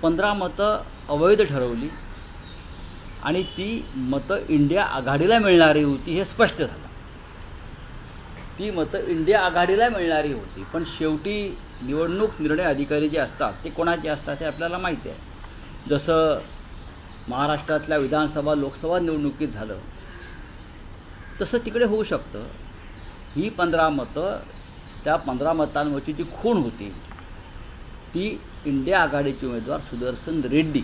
15 मतं अवैध ठरवली आणि ती मतं इंडिया आघाडीला मिळणारी होती हे स्पष्ट झालं. ती मतं इंडिया आघाडीला मिळणारी होती, पण शेवटी निवडणूक निर्णय अधिकारी जे असतात ते कोणाचे असतात हे आपल्याला माहिती आहे. जसं महाराष्ट्रातल्या विधानसभा लोकसभा निवडणुकीत झालं तसं तिकडे होऊ शकतं. ही 15 मतं, त्या 15 मतांवरची जी खूण होती ती इंडिया आघाडीचे उमेदवार सुदर्शन रेड्डी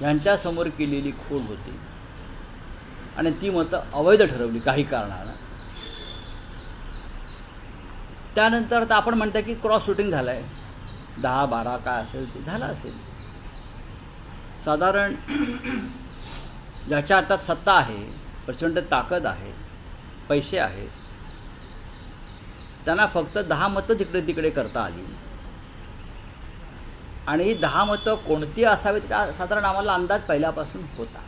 यांच्यासमोर केलेली खूण होती आणि ती मतं अवैध ठरवली काही कारणानं. त्यानंतर आता आपण म्हणता की क्रॉस शूटिंग झालं आहे, 10-12 काय असेल ते झालं असेल. साधारण ज्याच्या हातात सत्ता आहे, प्रचंड ताकद आहे, पैसे आहेत, त्यांना फक्त 10 मतं तिकडे तिकडे करता आली आणि 10 मतं कोणती असावीत का साधारण आम्हाला अंदाज पहिल्यापासून होता.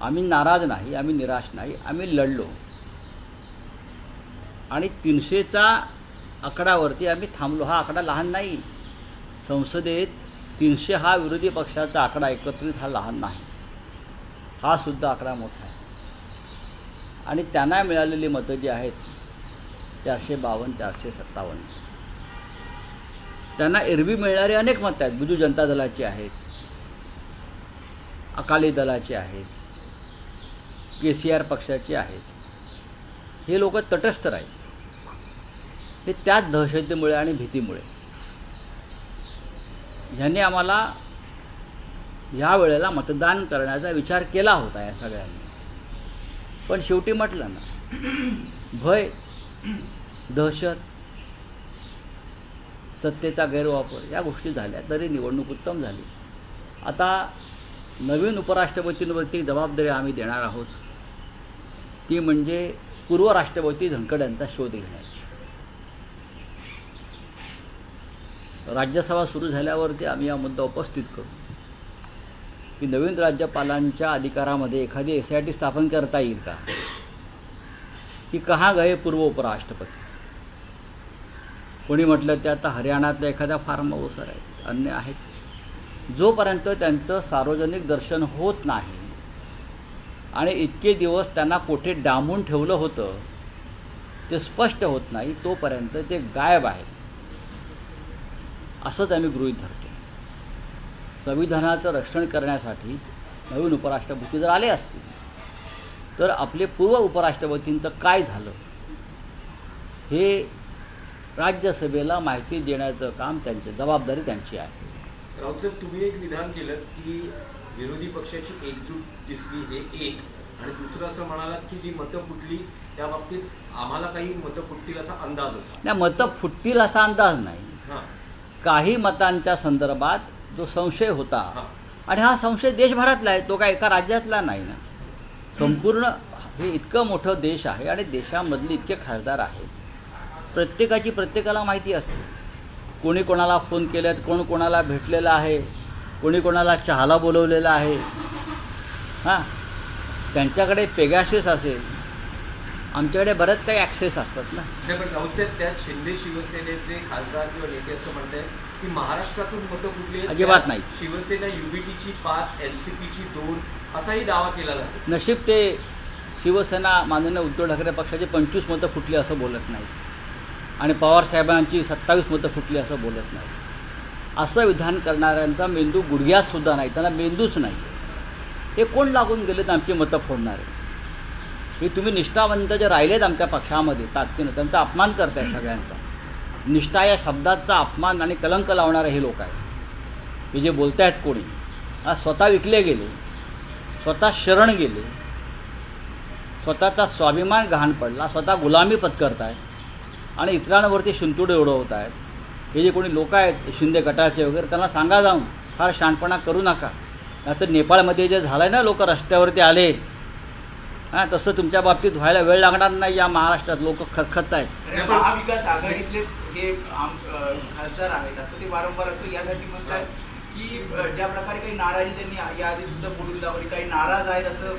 आम्ही नाराज नाही, आम्ही निराश नाही, आम्ही लढलो आणि 300च्या आकडावरती आम्ही थांबलो. हा आकडा लहान नाही. संसदेत 300 हा विरोधी पक्षाचा आकडा एकत्रित हा लहान नाही, हा सुद्धा आकडा मोठा आहे. आणि त्यांना मिळालेली मतं जी आहेत 452-457, त्यांना एरवी मिळणारे अनेक मतं आहेत. बिजू जनता दलाची आहेत, अकाली दलाची आहेत, KCR पक्षाची आहेत. हे लोक तटस्थ राहील हे त्याच दहशतीमुळे आणि भीतीमुळे. ह्यांनी आम्हाला ह्या वेळेला मतदान करण्याचा विचार केला होता या सगळ्यांनी, पण शेवटी म्हटलं ना, भय, दहशत, सत्तेचा गैरवापर या गोष्टी झाल्या तरी निवडणूक उत्तम झाली. आता नवीन उपराष्ट्रपतींवरती जबाबदारी आम्ही देणार आहोत, ती म्हणजे पूर्व राष्ट्रपती धनखड यांचा शोध घेण्याची. राज्यसभा सुरू झाल्यावरती आम्ही हा मुद्दा उपस्थित करू की नवीन राज्यपालांच्या अधिकारामध्ये एखादी SIT स्थापन करता येईल का, की कहाँ गए पूर्व उपराष्ट्रपती. कोणी म्हटलं ते आता हरियाणातल्या एखाद्या फार्म हाऊसवर आहेत, अन्य आहेत. जोपर्यंत त्यांचं सार्वजनिक दर्शन होत नाही आणि इतके दिवस त्यांना कोठे डांबून ठेवलं होतं ते स्पष्ट होत नाही, तोपर्यंत ते गायब आहेत असंच आम्ही गृहीत धरतो. संविधानाचं रक्षण करण्यासाठी नवीन उपराष्ट्रपती जर आले असतील तर आपले पूर्व उपराष्ट्रपतींचं काय झालं हे राज्यसभेला माहिती देण्याचं काम त्यांची जबाबदारी त्यांची आहे. राऊतसाहेब, तुम्ही एक विधान केलं की विरोधी पक्षाची एकजूट दिसली हे एक, आणि दुसरं असं म्हणालात की जी मतं फुटली त्या बाबतीत आम्हाला काही मतं फुटतील असा अंदाज होता. नाही, मतं फुटतील असा अंदाज नाही. काही मतांच्या संदर्भात जो संशय होता, आणि हा संशय देशभरातला आहे, तो काय एका राज्यातला नाही ना. संपूर्ण हे इतकं मोठं देश आहे आणि देशामधले इतके खासदार आहेत, प्रत्येकाची प्रत्येकाला माहिती असते. कोणी कोणाला फोन केलेत, कोण कोणाला भेटलेलं आहे, कोणी कोणाला चहाला बोलवलेलं आहे. हां, त्यांच्याकडे पेगासिस असेल, आमच्याकडे बरेच काही ॲक्सेस असतात ना. नाही, पण राऊतसाहेब त्यात शिंदे शिवसेनेचे खासदार किंवा नेते असं म्हणतात की महाराष्ट्रातून मतं कुठली अजिबात नाही. शिवसेना UBTची 5, LCPची 2 असाही दावा केला जातो. नशीब ते शिवसेना माननीय उद्धव ठाकरे पक्षाची 25 मतं फुटली असं बोलत नाही आणि पवारसाहेबांची 27 मतं फुटली असं बोलत नाही. असं विधान करणाऱ्यांचा मेंदू गुडघ्यातसुद्धा नाही, त्यांना मेंदूच नाही. हे कोण लागून गेलेत आमची मतं फोडणारे. हे तुम्ही निष्ठावंत जे राहिलेत आमच्या पक्षामध्ये ताकदीनं, त्यांचा अपमान करताय सगळ्यांचा. निष्ठा या शब्दाचा अपमान आणि कलंक लावणारे हे लोक आहेत. हे जे बोलत आहेत कोणी, आज स्वतः विकले गेले, स्वतः शरण गेले, स्वतःचा स्वाभिमान गहाण पडला, स्वतः गुलामी पत्करत आहेत आणि इतरांवरती शिंतोडे उडवत आहेत. हे जे कोणी लोक आहेत शिंदे गटाचे वगैरे, त्यांना सांगा जाऊन फार शहाणपणा करू नका. नाहीतर नेपाळमध्ये जे झालं आहे ना, लोक रस्त्यावरती आले, हां, तसं तुमच्या बाबतीत व्हायला वेळ लागणार नाही. या महाराष्ट्रात लोक खतखत आहेत. महाविकास आघाडीतलेच हे खासदार आहेत असं ते वारंवार असं यासाठी म्हणतात की ज्या प्रकारे काही नाराजी त्यांनी याआधी सुद्धा बोलून दाखवली, काही नाराज आहेत असं.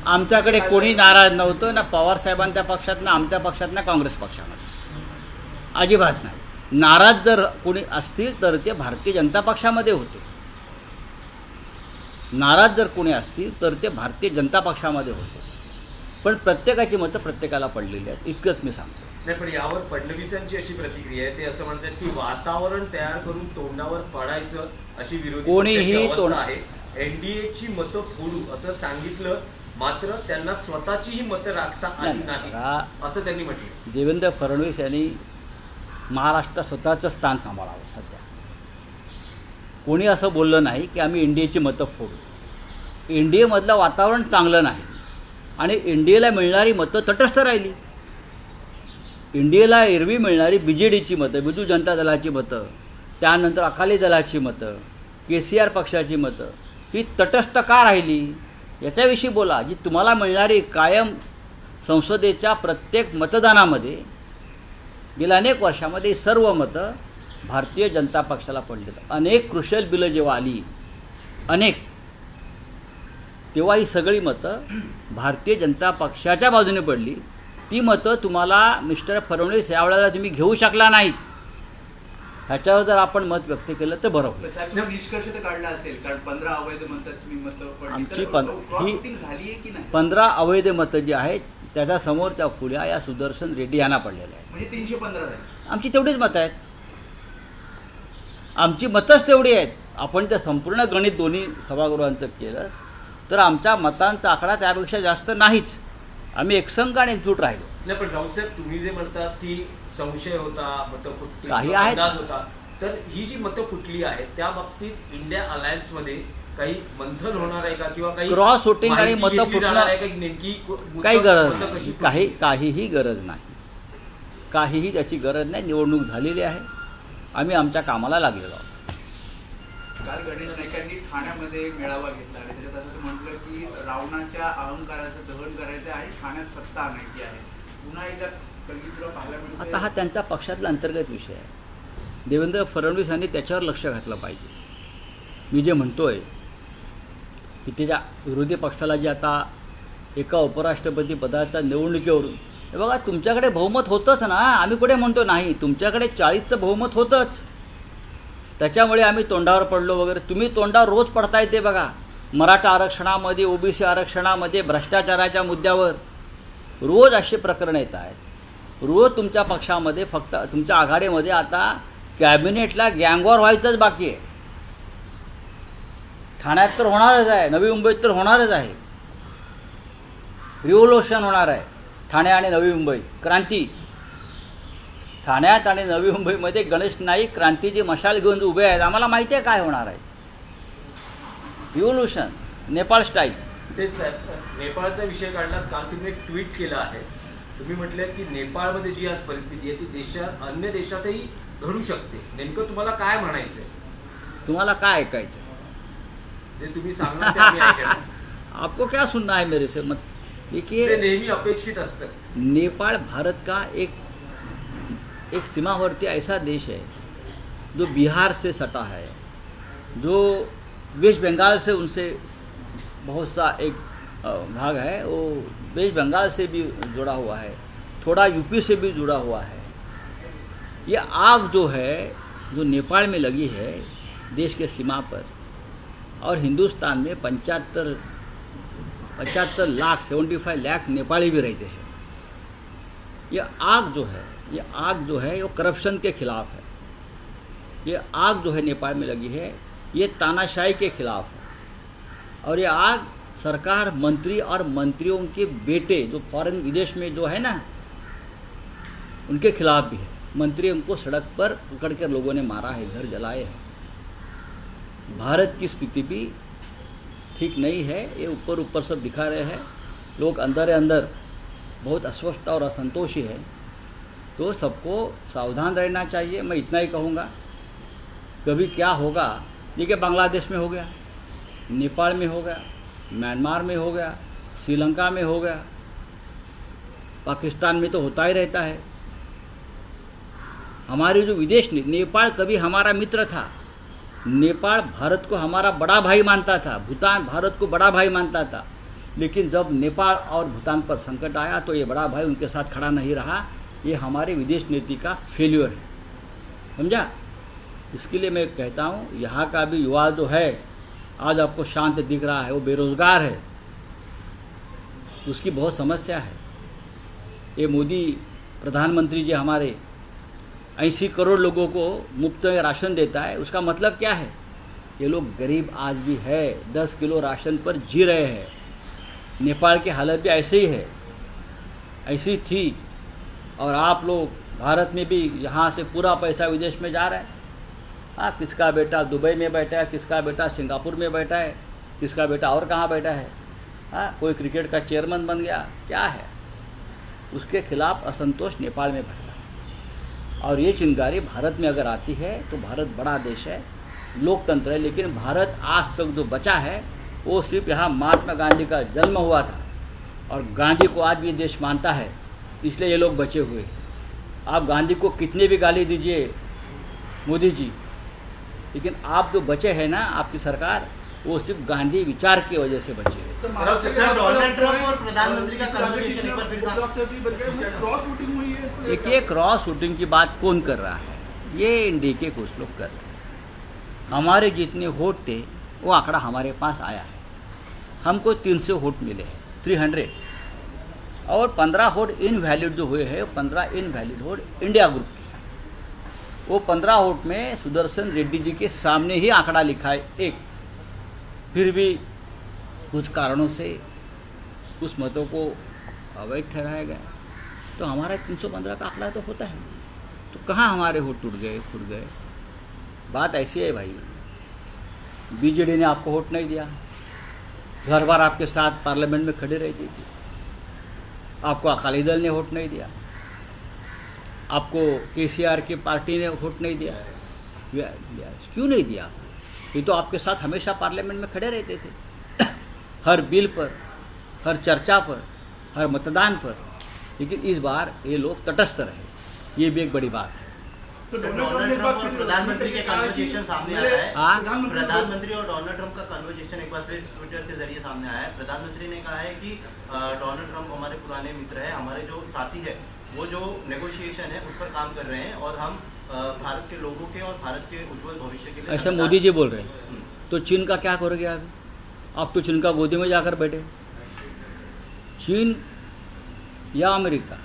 आमच्याकडे कोणी नाराज नव्हतं ना, पवारसाहेबांच्या पक्षात ना, आमच्या पक्षात ना, काँग्रेस पक्षामध्ये अजिबात नाही. नाराज जर कोणी असतील तर ते भारतीय जनता पक्षामध्ये होते. नाराज जर कोणी असतील तर ते भारतीय जनता पक्षामध्ये होते. पण प्रत्येकाची मतं प्रत्येकाला पडलेली आहेत, इतकंच मी सांगतो. नाही, पण यावर फडणवीसांची अशी प्रतिक्रिया आहे, ते असं म्हणतात की वातावरण तयार करून तोंडावर पडायचं अशी विरोधी कोणीही पक्षाची अवस्था आहे. एनडीएची मतं फोडू असं सांगितलं, मात्र त्यांना स्वतःचीही मतं राखता आली नाही असं त्यांनी म्हटलं. देवेंद्र फडणवीस यांनी महाराष्ट्रात स्वतःचं स्थान सांभाळावं. सध्या कोणी असं बोललं नाही की आम्ही एनडीएची मतं फोडू. एनडीएमधलं वातावरण चांगलं नाही आणि एनडीएला मिळणारी मतं तटस्थ राहिली. एनडीएला एरवी मिळणारी BJDची मतं, बिजू जनता दलाची मतं, त्यानंतर अकाली दलाची मतं, KCR पक्षाची मतं ही तटस्थ का राहिली याच्याविषयी बोला. जी तुम्हाला मिळणारी कायम संसदेच्या प्रत्येक मतदानामध्ये गेल्या अनेक वर्षामध्ये सर्व मतं भारतीय जनता पक्षाला पडली. अनेक क्रुशल बिलं जेव्हा आली तेव्हा ही सगळी मतं भारतीय जनता पक्षाच्या बाजूने पडली. ती मतं तुम्हाला मिस्टर फडणवीस यावेळेला तुम्ही घेऊ शकला नाहीत. ह्याच्यावर जर आपण मत व्यक्त केलं तर बरं होईल. साहेब, तुम्ही निष्कर्ष तर काढला असेल, कारण 15 अवैध म्हणतात तुम्ही मतं पडली, आमची तर पण- क्रॉस ही- वोटिंग झाली आहे की नाही? 15 अवैध मतं जी आहेत त्याच्या समोरच्या फुल्या या सुदर्शन रेड्डी यांना पडलेल्या आहेत. म्हणजे 315 झाली. आमची तेवढीच मतं आहेत. आमची मतंच तेवढी आहेत. आपण ते संपूर्ण गणित दोन्ही सभागृहांचं केलं तर आमच्या मतांचा आकडा त्यापेक्षा जास्त नाहीच. आम्ही एकसंघ आणि एकजूट राहिलो. नाही, पण राऊतसाहेब तुम्ही जे म्हणतात की संशय होता, मतं फुटली, काही आहेत. अंदाज होता, तर ही जी मतं फुटली आहेत त्या बाबतीत इंडिया अलायन्समध्ये काही मंथन होणार आहे का, किंवा काही क्रॉस वोटिंग आणि माहिती मतं घेतली जाणार आहे फुटणं का, नेमकी काही गरज मतं नाही. कशी फुटली? काहीही गरज नाही. काहीही त्याची गरज नाही. निवडणूक झालेली आहे. आम्ही आमच्या कामाला लागलेलो आहोत. काल गणेश नाईकांनी ठाण्यामध्ये मेळावा घेतला आणि त्याच्यात असं म्हटलं की रावणाच्या अहंकाराचं दहन करायचं आहे आणि ठाण्यात सत्ता आणायची आहे. पुन्हा एकदा कलगीतुरा पाहायला मिळतोय. आता हा त्यांचा पक्षातला अंतर्गत विषय आहे. देवेंद्र फडणवीस यांनी त्याच्यावर लक्ष घातलं पाहिजे. मी जे म्हणतोय की त्याच्या विरोधी पक्षाला जे आता एका उपराष्ट्रपती पदाच्या निवडणुकीवरून, हे बघा तुमच्याकडे बहुमत होतंच ना. आम्ही कुठे म्हणतो नाही. तुमच्याकडे 40चं बहुमत होतंच. त्याच्यामुळे आम्ही तोंडावर पडलो वगैरे. तुम्ही तोंडावर रोज पडताय ते बघा. मराठा आरक्षणामध्ये, OBC आरक्षणामध्ये, भ्रष्टाचाराच्या मुद्द्यावर रोज असे प्रकरण येत आहेत. रोज तुमच्या पक्षामध्ये, फक्त तुमच्या आघाडीमध्ये आता कॅबिनेटला गँगवॉर व्हायचंच बाकी आहे. ठाण्यात तर होणारच आहे, नवी मुंबईत तर होणारच आहे. रिव्होल्युशन होणार आहे ठाणे आणि नवी मुंबई. क्रांती. ठाण्यात आणि नवी मुंबईमध्ये गणेश नाईक क्रांतीची मशाल घेऊन उभे आहेत. आम्हाला माहिती आहे काय होणार आहे. Revolution Nepal style. तेच साहेब, नेपाळचा विषय काढला. काल तुम्ही एक ट्विट केलं आहे. तुम्ही म्हटलं की नेपाळमध्ये जी आज परिस्थिती आहे ती अन्य देशातही घडू शकते. नेमकं तुम्हाला काय म्हणायचंय? तुम्हाला काय ऐकायचं? जे तुम्ही सांगणार ते आम्ही ऐकणार. आपको क्या सुनना है मेरे से? मत ते देखिए, नेहमी अपेक्षित असतं. नेपाल भारत का एक सीमावर्ती ऐसा देश है जो बिहार से सटा है, जो वेस्ट बंगाल से उनसे बहुत सा एक भाग है, वो वेस्ट बंगाल से भी जुड़ा हुआ है, थोड़ा यूपी से भी जुड़ा हुआ है. ये आग जो है, जो नेपाल में लगी है देश के सीमा पर, और हिंदुस्तान में 75 लाख 75 लाख नेपाली भी रहते हैं. ये आग जो है वो करप्शन के खिलाफ है. ये आग जो है नेपाल में लगी है ये तानाशाही के खिलाफ है. और ये आग सरकार, मंत्री और मंत्रियों के बेटे जो फॉरेन विदेश में जो है ना, उनके खिलाफ भी है. मंत्रियों को सड़क पर पकड़ कर लोगों ने मारा है, घर जलाए हैं. भारत की स्थिति भी ठीक नहीं है. ये ऊपर सब दिखा रहे हैं. लोग अंदर अंदर बहुत अस्वस्थ और असंतोषी है. तो सबको सावधान रहना चाहिए. मैं इतना ही कहूँगा. कभी क्या होगा, देखिए बांग्लादेश में हो गया, नेपाल में हो गया, म्यांमार में हो गया, श्रीलंका में हो गया, पाकिस्तान में तो होता ही रहता है. हमारे जो विदेश, नेपाल कभी हमारा मित्र था. नेपाल भारत को हमारा बड़ा भाई मानता था. भूटान भारत को बड़ा भाई मानता था. लेकिन जब नेपाल और भूटान पर संकट आया तो ये बड़ा भाई उनके साथ खड़ा नहीं रहा. ये हमारे विदेश नीति का फेल्यूर है. समझा? इसके लिए मैं कहता हूँ यहाँ का भी युवा जो है आज आपको शांत दिख रहा है, वो बेरोज़गार है, उसकी बहुत समस्या है। ये मोदी प्रधानमंत्री जी हमारे 80 करोड़ लोगों को मुफ्त में राशन देता है, उसका मतलब क्या है? ये लोग गरीब आज भी है, 10 किलो राशन पर जी रहे हैं। नेपाल की हालत भी ऐसे ही है, ऐसी थी। और आप लोग भारत में भी यहाँ से पूरा पैसा विदेश में जा रहा है। हाँ, किसका बेटा दुबई में बैठा है, किसका बेटा सिंगापुर में बैठा है, किसका बेटा और कहाँ बैठा है। हाँ, कोई क्रिकेट का चेयरमैन बन गया, क्या है? उसके खिलाफ असंतोष नेपाल में बढ़ रहा है। और ये चिंगारी भारत में अगर आती है तो भारत बड़ा देश है, लोकतंत्र है, लेकिन भारत आज तक जो बचा है वो सिर्फ यहाँ महात्मा गांधी का जन्म हुआ था और गांधी को आज भी देश मानता है, इसलिए ये लोग बचे हुए। आप गांधी को कितने भी गाली दीजिए मोदी जी, लेकिन आप जो बचे हैं ना, आपकी सरकार, वो सिर्फ गांधी विचार की वजह से बचे हैं। डोनाल्ड ट्रंप और प्रधानमंत्री का कन्वर्सेशन एक बार फिर क्रॉस वोटिंग हुई है। देखिए, क्रॉस वोटिंग की बात कौन कर रहा है? ये इंडी के कुछ लोग कर रहे हैं। हमारे जितने वोट थे वो आंकड़ा हमारे पास आया है, हमको 300 वोट मिले हैं, 300, और 15 वोट इनवैलिड जो हुए हैं, 15 इनवैलिड वोट इंडिया ग्रुप के। वो 15 वोट में सुदर्शन रेड्डी जी के सामने ही आंकड़ा लिखा है एक, फिर भी कुछ कारणों से उस मतों को अवैध ठहराया गया। तो हमारा 315 का आंकड़ा तो होता है, तो कहाँ हमारे वोट टूट गए, फूट गए? बात ऐसी है भाई, बीजेडी ने आपको वोट नहीं दिया, हर बार आपके साथ पार्लियामेंट में खड़े रहती थी। आपको अकाली दल ने वोट नहीं दिया, आपको केसीआर की पार्टी ने वोट नहीं दिया। क्यों नहीं दिया? ये तो आपके साथ हमेशा पार्लियामेंट में खड़े रहते थे हर बिल पर, हर चर्चा पर, हर मतदान पर। लेकिन इस बार ये लोग तटस्थ रहे, ये भी एक बड़ी बात है। तो डोनाल्ड ट्रंप और प्रधानमंत्री के कन्वर्सेशन सामने आया है। हाँ? प्रधानमंत्री और डोनाल्ड ट्रंप का कन्वर्सेशन एक बार फिर ट्विटर के जरिए सामने आया है। प्रधानमंत्री ने कहा है कि डोनाल्ड ट्रंप हमारे पुराने मित्र हैं, हमारे जो साथी है वो जो नेगोशिएशन है उस पर काम कर रहे हैं और हम भारत के लोगों के और भारत के उज्जवल भविष्य के लिए। ऐसा मोदी जी बोल रहे हैं, तो चीन का क्या करोगे अभी? आप तो चीन का गोदी में जाकर बैठे। चीन या अमेरिका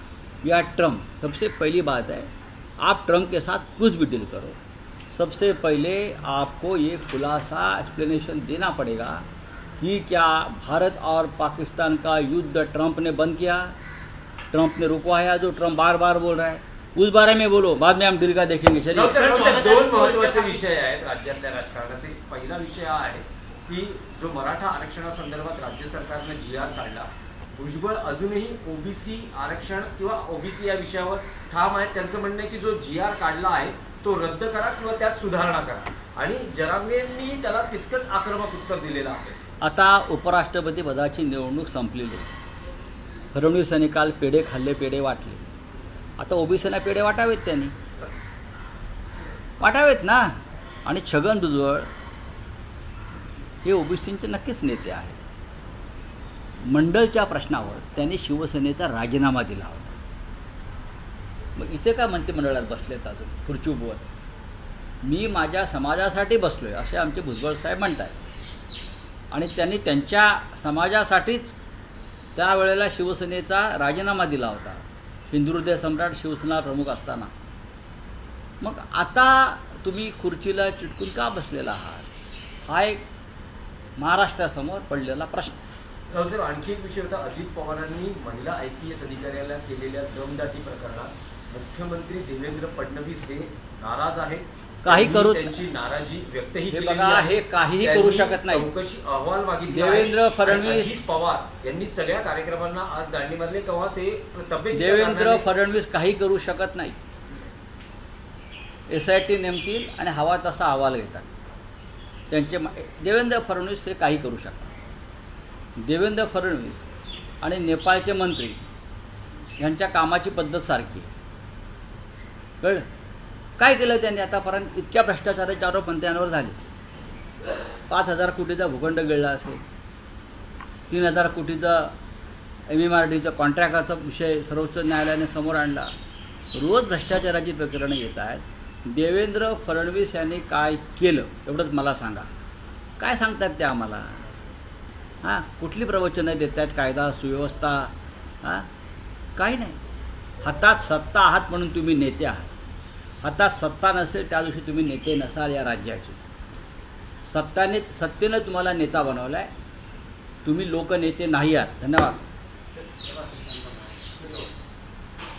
या ट्रंप, सबसे पहली बात है आप ट्रंप के साथ कुछ भी डील करो, सबसे पहले आपको ये खुलासा एक्सप्लेनेशन देना पड़ेगा कि क्या भारत और पाकिस्तान का युद्ध ट्रंप ने बंद किया, ट्रंप ने रुकवाया, जो ट्रंप बार बार बोल रहा है, उस बारे में बोलो, बाद में हम डील का देखेंगे। चलिए, दोन महत्वाचे विषय आहेत राज्यातल्या राजकारणाचे। पहिला विषय हा आहे की जो मराठा आरक्षणासंदर्भात राज्य सरकारने जी.आर. काढला, भुजबळ अजूनही ओबीसी आरक्षण किंवा ओबीसी या विषयावर ठाम आहेत। त्यांचं म्हणणं आहे की जो जी.आर. काढला आहे तो रद्द करा किंवा त्यात सुधारणा करा, आणि जरांगेंनी त्याला तितकंच आक्रमक उत्तर दिलेलं आहे। आता उपराष्ट्रपती पदाची निवडणूक संपलेली आहे, फडणवीसांनी काल पेढे खाल्ले, पेढे वाटले, आता ओबीसीना पेढे वाटावेत, त्यांनी वाटावेत ना। आणि छगन भुजबळ हे ओबीसींचे नक्कीच नेते आहेत। मंडलच्या प्रश्नावर त्यांनी शिवसेनेचा राजीनामा दिला होता, मग इथे का मंत्रिमंडळात बसलेत अजून खुर्ची उभवत? मी माझ्या समाजासाठी बसलोय असे आमचे भुजबळ साहेब म्हणतात, आणि त्यांनी त्यांच्या समाजासाठीच त्यावेळेला शिवसेनेचा राजीनामा दिला होता, हिंदुहृदय सम्राट शिवसेना प्रमुख असताना। मग आता तुम्ही खुर्चीला चिटकून का बसलेला आहात? हा एक महाराष्ट्रासमोर पडलेला प्रश्न। रावसाहेब, आणखी एक विषय होता, अजित पवारांनी महिला IPS अधिकाऱ्याला केलेल्या दमदाटी प्रकरणात मुख्यमंत्री देवेंद्र फडणवीस हे नाराज आहेत, काही करू, त्यांची नाराजी व्यक्तही हे केलेली बघा, आहे। हे काहीही करू शकत नाही। चौकशी अहवाल मागितला आहे। देवेंद्र फडणवीस, अजित पवार यांनी सगळ्या कार्यक्रमांना आज दांडी मारले, तेव्हा ते तब्येतीच्या देवेंद्र कारणाने- फडणवीस काही करू शकत नाही। SIT नेमतील आणि हवा तसा अहवाल घेतात त्यांचे। देवेंद्र फडणवीस हे काही करू शकतात। देवेंद्र फडणवीस आणि नेपाळचे मंत्री यांच्या कामाची पद्धत सारखी आहे, कळलं? काय केलं त्यांनी आतापर्यंत? इतक्या भ्रष्टाचाराचे आरोप मंत्र्यांवर झाले। 5,000 कोटीचा भूखंड गिळला असेल, 3,000 कोटीचा MMRDचा कॉन्ट्रॅक्टाचा विषय सर्वोच्च न्यायालयाने समोर आणला। रोज भ्रष्टाचाराची प्रकरणं येत आहेत, देवेंद्र फडणवीस यांनी काय केलं एवढंच मला सांगा. काय सांगतात ते आम्हाला? हां, कुठली प्रवचनं देत आहेत? कायदा सुव्यवस्था हां, काही नाही. हातात सत्ता आहात म्हणून तुम्ही नेते आहात. हातात सत्ता नसेल त्या दिवशी तुम्ही नेते नसाल या राज्याचे. सत्तेनं तुम्हाला नेता बनवला आहे. तुम्ही लोकनेते नाही आहात. धन्यवाद.